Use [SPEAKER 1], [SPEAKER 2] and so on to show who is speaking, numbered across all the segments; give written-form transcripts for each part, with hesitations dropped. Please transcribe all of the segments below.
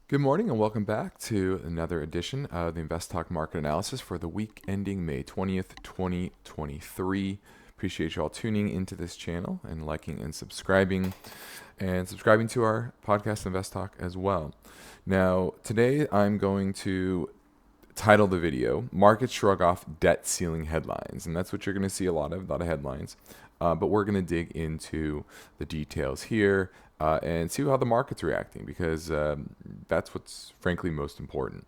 [SPEAKER 1] Good morning and welcome back to another edition of the InvestTalk market analysis for the week ending May 20th, 2023. Appreciate you all tuning into this channel and liking and subscribing to our podcast InvestTalk as well. Now, today I'm going to title the video Market Shrug Off Debt Ceiling Headlines, and that's what you're going to see a lot of headlines. But we're going to dig into the details here and see how the market's reacting because that's what's frankly most important.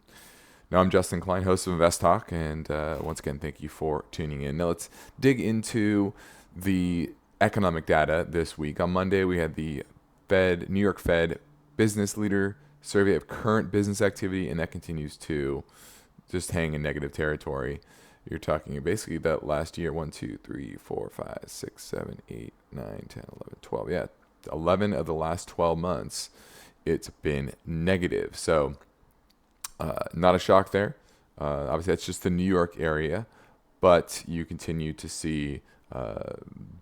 [SPEAKER 1] Now, I'm Justin Klein, host of InvestTalk, and once again, thank you for tuning in. Now, let's dig into the economic data this week. On Monday, we had the New York Fed business leader survey of current business activity, and that continues to just hang in negative territory. You're talking basically that last year 1, 2, 3, 4, 5, 6, 7, 8, 9, 10, 11, 12. Yeah, 11 of the last 12 months, it's been negative. So, not a shock there. Obviously, that's just the New York area, but you continue to see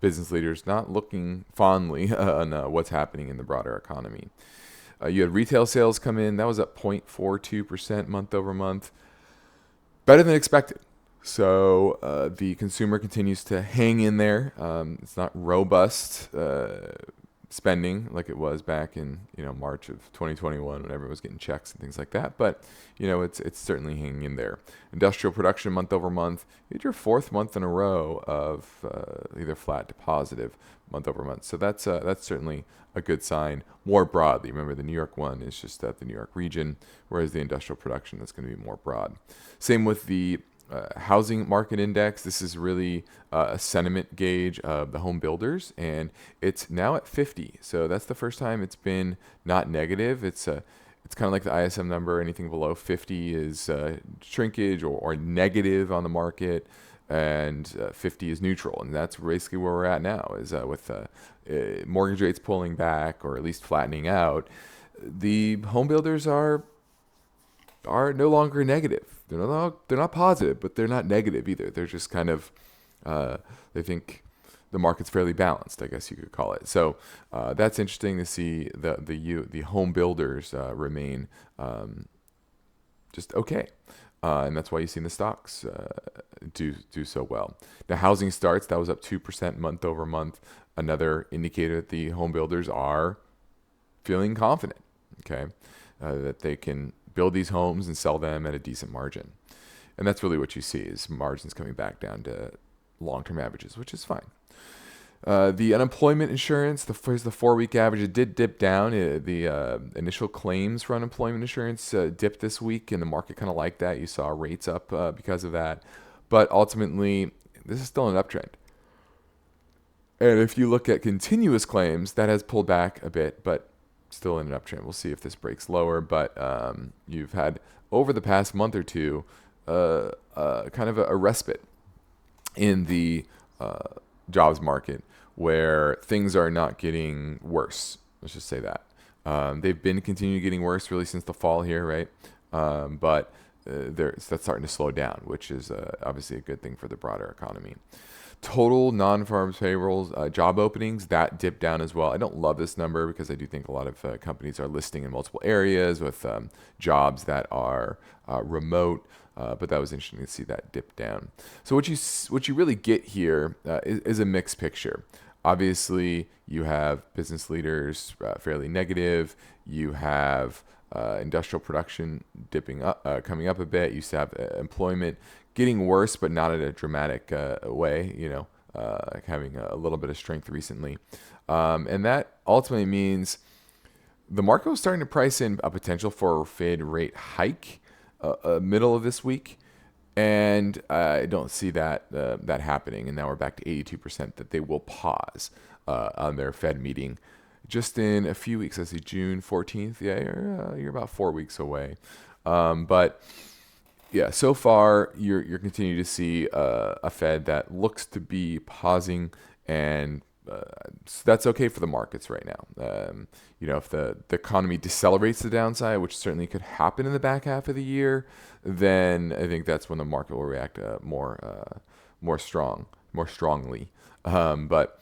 [SPEAKER 1] business leaders not looking fondly on what's happening in the broader economy. You had retail sales come in. That was up 0.42% month over month. Better than expected. So the consumer continues to hang in there. It's not robust spending like it was back in March of 2021 when everyone was getting checks and things like that. But it's certainly hanging in there. Industrial production month over month. You had your fourth month in a row of either flat to positive month over month. So that's certainly a good sign more broadly. Remember, the New York one is just the New York region, whereas the industrial production is going to be more broad. Same with the housing market index. This is really a sentiment gauge of the home builders, and it's now at 50. So that's the first time it's been not negative. It's kind of like the ISM number. Anything below 50 is shrinkage or negative on the market, and 50 is neutral. And that's basically where we're at now, is with mortgage rates pulling back or at least flattening out. The home builders are no longer negative. They're not positive, but they're not negative either. They're just kind of they think the market's fairly balanced, I guess you could call it. So that's interesting to see the home builders remain just okay, and that's why you've seen the stocks do so well. Now, housing starts, that was up 2% month over month. Another indicator that the home builders are feeling confident, okay, that they can build these homes and sell them at a decent margin. And that's really what you see is margins coming back down to long-term averages, which is fine. The unemployment insurance, the 4-week average, it did dip down. The initial claims for unemployment insurance dipped this week, and the market kind of liked that. You saw rates up because of that. But ultimately, this is still an uptrend. And if you look at continuous claims, that has pulled back a bit, but still in an uptrend. We'll see if this breaks lower, but you've had over the past month or two kind of a respite in the jobs market where things are not getting worse. Let's just say that. They've been continuing getting worse really since the fall here, right? But that's starting to slow down, which is obviously a good thing for the broader economy. Total non-farm payrolls, job openings, that dipped down as well. I don't love this number because I do think a lot of companies are listing in multiple areas with jobs that are remote, but that was interesting to see that dip down. So what you really get here is a mixed picture. Obviously, you have business leaders fairly negative. You have industrial production dipping up, coming up a bit. You still have employment getting worse, but not in a dramatic way, like having a little bit of strength recently. And that ultimately means the market was starting to price in a potential for a Fed rate hike middle of this week. And I don't see that happening. And now we're back to 82% that they will pause on their Fed meeting just in a few weeks. I see June 14th. Yeah, you're about 4 weeks away. But yeah, so far you're continuing to see a Fed that looks to be pausing, and so that's okay for the markets right now. If the economy decelerates to the downside, which certainly could happen in the back half of the year, then I think that's when the market will react more strongly. But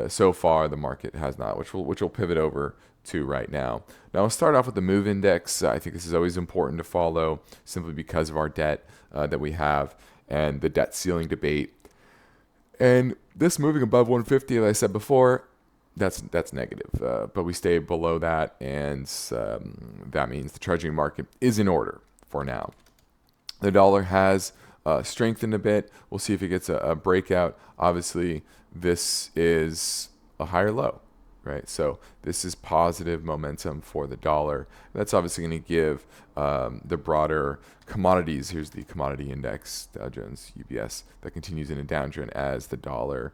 [SPEAKER 1] so far the market has not, which will pivot over to right now. Now we'll start off with the MOVE index. I think this is always important to follow simply because of our debt that we have and the debt ceiling debate. And this moving above 150, as I said before, that's negative. But we stay below that, and that means the treasury market is in order for now. The dollar has strengthened a bit. We'll see if it gets a breakout. Obviously, this is a higher low, right? So this is positive momentum for the dollar. That's obviously going to give the broader commodities. Here's the commodity index, Dow Jones, UBS, that continues in a downtrend as the dollar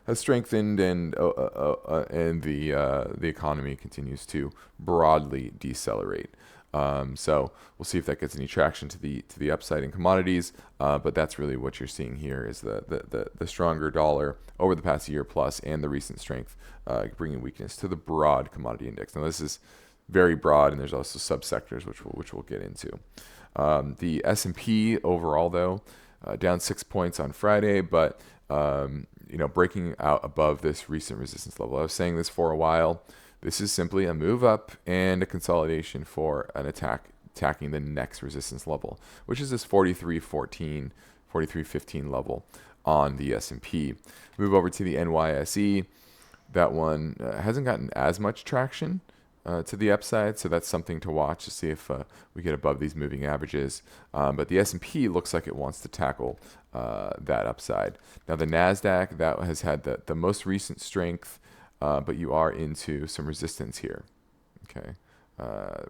[SPEAKER 1] has strengthened and the economy continues to broadly decelerate. So we'll see if that gets any traction to the upside in commodities. But that's really what you're seeing here is the stronger dollar over the past year plus and the recent strength bringing weakness to the broad commodity index. Now this is very broad, and there's also subsectors which we'll get into. The S&P overall though down 6 points on Friday, but breaking out above this recent resistance level. I was saying this for a while. This is simply a move up and a consolidation for an attacking the next resistance level, which is this 43.14, 43.15 level on the S&P. Move over to the NYSE. That one hasn't gotten as much traction to the upside, so that's something to watch to see if we get above these moving averages. But the S&P looks like it wants to tackle that upside. Now the NASDAQ, that has had the most recent strength, but you are into some resistance here. Okay,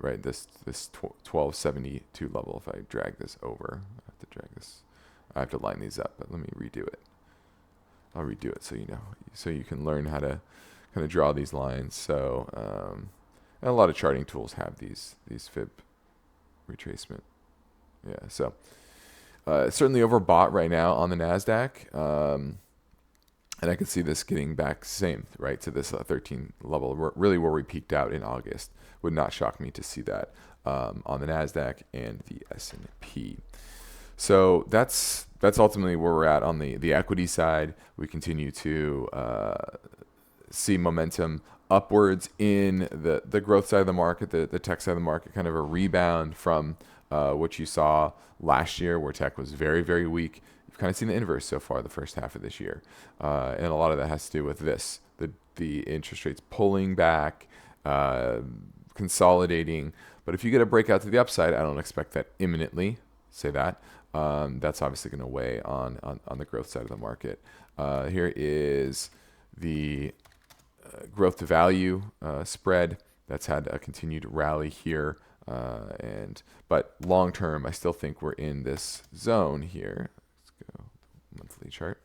[SPEAKER 1] right, this 1272 level. If I drag this over, I have to line these up, but let me redo it. I'll redo it so you can learn how to kind of draw these lines. So and a lot of charting tools have these fib retracement. Yeah, so certainly overbought right now on the NASDAQ. And I can see this getting back right to this 13 level, really where we peaked out in August. Would not shock me to see that on the NASDAQ and the S&P. So that's ultimately where we're at on the equity side. We continue to see momentum upwards in the growth side of the market, the tech side of the market, kind of a rebound from what you saw last year where tech was very, very weak. You've kind of seen the inverse so far the first half of this year. And a lot of that has to do with the interest rates pulling back, consolidating. But if you get a breakout to the upside, I don't expect that imminently, say that. That's obviously going to weigh on the growth side of the market. Here is the growth to value spread that's had a continued rally here. But long term, I still think we're in this zone here. Let's go monthly chart,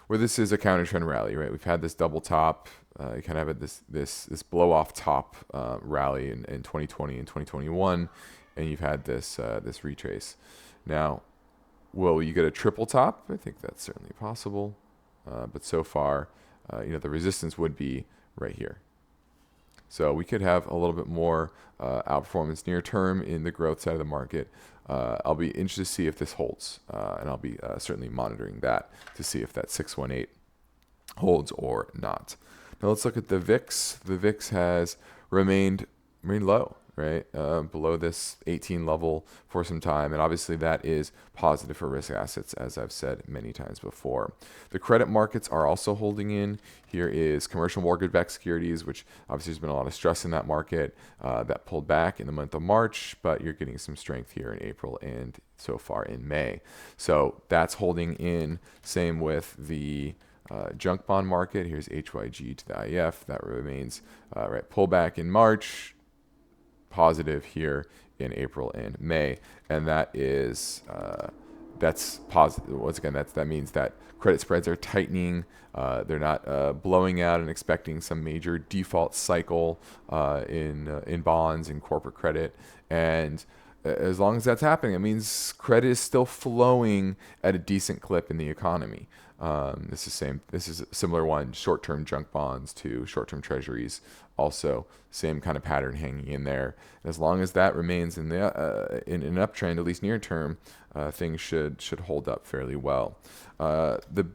[SPEAKER 1] where this is a counter trend rally, right? We've had this double top. You kind of had this blow off top rally in 2020 and 2021, and you've had this retrace. Now, will you get a triple top? I think that's certainly possible. But so far, the resistance would be right here. So we could have a little bit more outperformance near term in the growth side of the market. I'll be interested to see if this holds, and I'll be certainly monitoring that to see if that 618 holds or not. Now let's look at the VIX. The VIX has remained low, right, below this 18 level for some time, and obviously that is positive for risk assets, as I've said many times before. The credit markets are also holding in. Here is commercial mortgage-backed securities, which obviously there's been a lot of stress in that market that pulled back in the month of March, but you're getting some strength here in April and so far in May. So that's holding in. Same with the junk bond market. Here's HYG to the IF. That remains right, pullback in March, positive here in April and May, and that is that's positive. Once again, that means that credit spreads are tightening. They're not blowing out and expecting some major default cycle in bonds and corporate credit. And as long as that's happening, it means credit is still flowing at a decent clip in the economy. This is a similar one, short-term junk bonds to short-term treasuries. Also, same kind of pattern hanging in there. As long as that remains in an uptrend, at least near term, things should hold up fairly well. The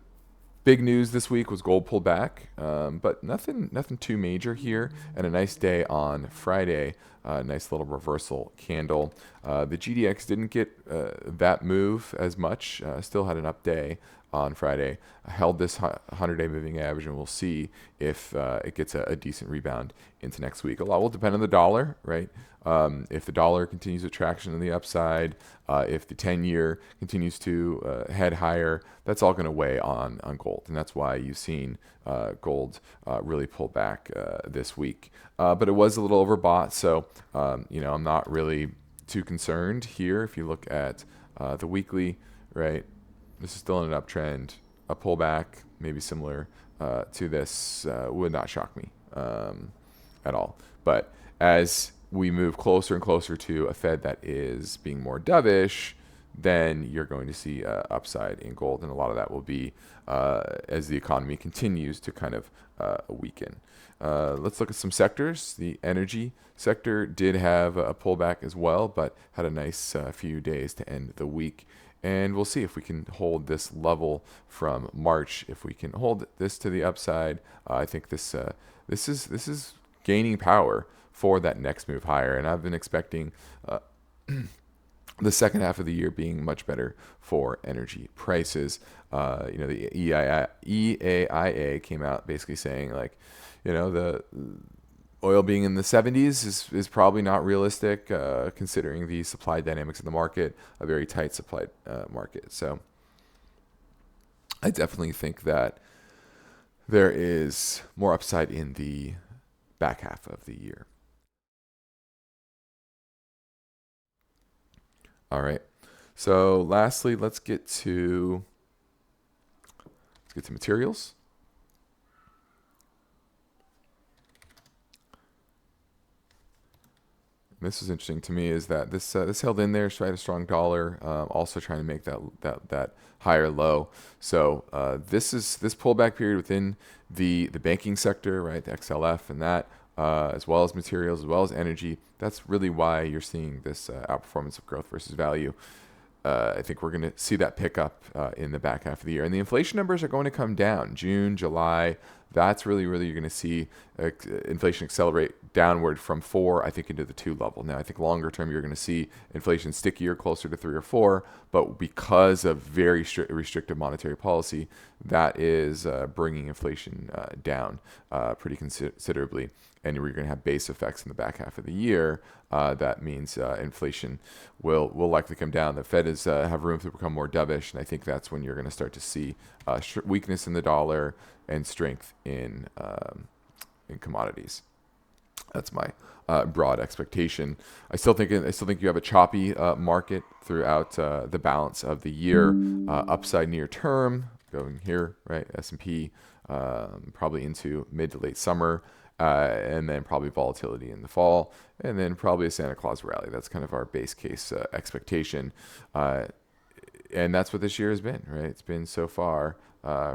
[SPEAKER 1] Big news this week was gold pulled back, but nothing too major here. And a nice day on Friday. Nice little reversal candle. The GDX didn't get that move as much. Still had an up day on Friday. Held this 100-day moving average, and we'll see if it gets a decent rebound into next week. A lot will depend on the dollar, right? If the dollar continues with traction on the upside, if the 10-year continues to head higher, that's all going to weigh on gold. And that's why you've seen gold really pull back this week. But it was a little overbought, so I'm not really too concerned here. If you look at the weekly, right, this is still in an uptrend. A pullback, maybe similar to this, would not shock me at all. But as we move closer and closer to a Fed that is being more dovish, then you're going to see upside in gold. And a lot of that will be as the economy continues to kind of weaken. Let's look at some sectors. The energy sector did have a pullback as well, but had a nice few days to end the week. And we'll see if we can hold this level from March. If we can hold this to the upside, I think this is gaining power for that next move higher. And I've been expecting the second half of the year being much better for energy prices. The EAIA came out basically saying the oil being in the 70s is probably not realistic, considering the supply dynamics in the market, a very tight supply market. So I definitely think that there is more upside in the back half of the year. All right. So lastly, let's get to materials. This is interesting to me is that this held in there, tried a strong dollar, also trying to make that higher low. So this pullback period within the banking sector, right, the XLF and that, as well as materials, as well as energy. That's really why you're seeing this outperformance of growth versus value. I think we're going to see that pick up in the back half of the year. And the inflation numbers are going to come down. June, July, that's really you're going to see inflation accelerate downward from 4, I think, into the 2 level. Now, I think longer term, you're going to see inflation stickier, closer to 3 or 4. But because of very restrictive monetary policy, that is bringing inflation down pretty considerably. And we're going to have base effects in the back half of the year. That means inflation will likely come down. The Fed is have room to become more dovish, and I think that's when you're going to start to see weakness in the dollar and strength in commodities. That's my broad expectation. I still think you have a choppy market throughout the balance of the year. Upside near term, going here, right? S&P probably into mid to late summer. And then probably volatility in the fall, and then probably a Santa Claus rally. That's kind of our base case expectation. And that's what this year has been, right? It's been so far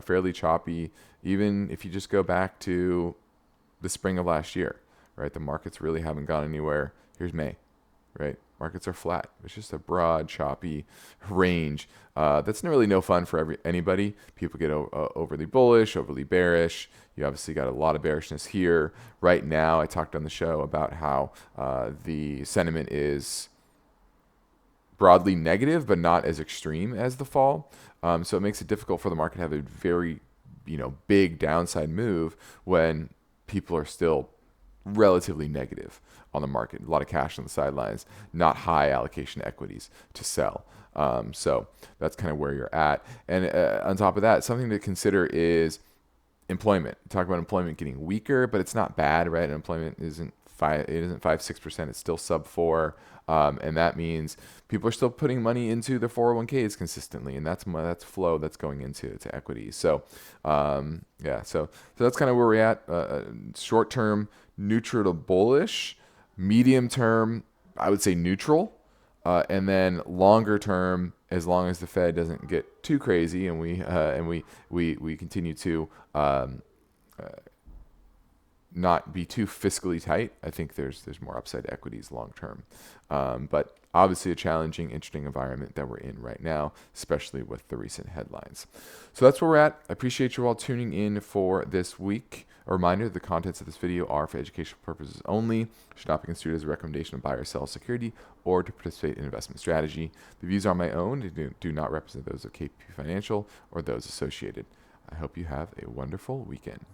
[SPEAKER 1] fairly choppy. Even if you just go back to the spring of last year, right? The markets really haven't gone anywhere. Here's May, right? Markets are flat. It's just a broad, choppy range. That's really no fun for anybody. People get overly bullish, overly bearish. You obviously got a lot of bearishness here. Right now, I talked on the show about how the sentiment is broadly negative, but not as extreme as the fall. So it makes it difficult for the market to have a very, big downside move when people are still relatively negative on the market. A lot of cash on the sidelines, not high allocation equities to sell. So that's kind of where you're at. And on top of that, something to consider is employment. Talk about employment getting weaker, but it's not bad, right? Employment isn't 5-6%. It's still sub 4. And that means people are still putting money into their 401ks consistently, and that's flow that's going into equities. So so that's kind of where we're at. Short term, neutral to bullish. Medium term, I would say neutral. And then longer term, as long as the Fed doesn't get too crazy and we continue to not be too fiscally tight. I think there's more upside to equities long term. But obviously a challenging, interesting environment that we're in right now, especially with the recent headlines. So that's where we're at. I appreciate you all tuning in for this week. A reminder, the contents of this video are for educational purposes only, should not be construed as a recommendation to buy or sell security or to participate in investment strategy. The views are my own and do not represent those of KP Financial or those associated. I hope you have a wonderful weekend.